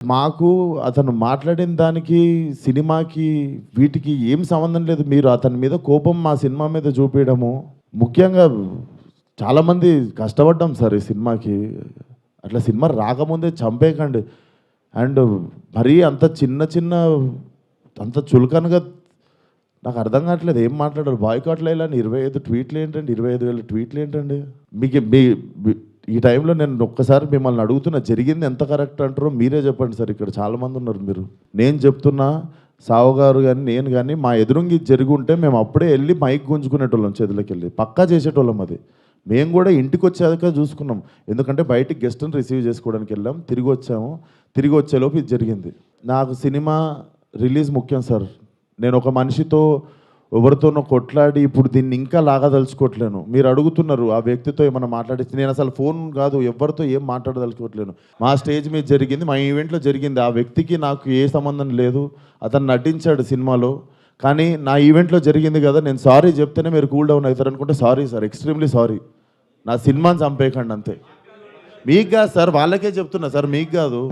మాకు అతను మాట్లాడిన దానికి, సినిమాకి, వీటికి ఏం సంబంధం లేదు. మీరు అతని మీద కోపం మా సినిమా మీద చూపియడము. ముఖ్యంగా చాలామంది కష్టపడ్డాం సార్ ఈ సినిమాకి. అట్లా సినిమా రాకముందే చంపేయకండి. అండ్ మరీ అంత చిన్న చిన్న అంత చులకనగా నాకు అర్థం కావట్లేదు. ఏం మాట్లాడారు? బాయ్‌కాట్లు వేయాలని 25 ట్వీట్లు ఏంటండి? 25,000 ట్వీట్లు ఏంటండి? మీకు మీ మీ ఈ టైంలో నేను ఒక్కసారి మిమ్మల్ని అడుగుతున్నా, జరిగింది ఎంత కరెక్ట్ అంటారో మీరే చెప్పండి సార్. ఇక్కడ చాలామంది ఉన్నారు మీరు. నేను చెప్తున్నా, సావు గారు గాని, నేను గాని మా ఎదురుంగి జరుగుంటే మేము అప్పుడే వెళ్ళి మైక్ గుంజుకునేటోళ్ళం చేతులకెళ్ళి. పక్కా చేసేటోళ్ళం అది. మేము కూడా ఇంటికొచ్చాక చూసుకున్నాం. ఎందుకంటే బయటికి గెస్ట్‌ని రిసీవ్ చేసుకోవడానికి వెళ్ళాం. తిరిగి వచ్చాము. తిరిగి వచ్చేలోపు ఇది జరిగింది. నాకు సినిమా రిలీజ్ ముఖ్యం సార్. నేను ఒక మనిషితో ఎవరితోనో కొట్లాడి ఇప్పుడు దీన్ని ఇంకా లాగదలుచుకోవట్లేను. మీరు అడుగుతున్నారు ఆ వ్యక్తితో ఏమన్నా మాట్లాడించి, నేను అసలు ఫోన్ కాదు ఎవరితో ఏం మాట్లాడదలుచుకోవట్లేను. మా స్టేజ్ మీద జరిగింది, మా ఈవెంట్లో జరిగింది. ఆ వ్యక్తికి నాకు ఏ సంబంధం లేదు. అతను నటించాడు సినిమాలో. కానీ నా ఈవెంట్లో జరిగింది కదా, నేను సారీ చెప్తేనే మీరు కూల్ డౌన్ అవుతారు అనుకుంటే సారీ సార్, ఎక్స్ట్రీమ్లీ సారీ. నా సినిమాని చంపేయకండి అంతే. మీకు కాదు సార్, వాళ్ళకే చెప్తున్నా సార్, మీకు కాదు.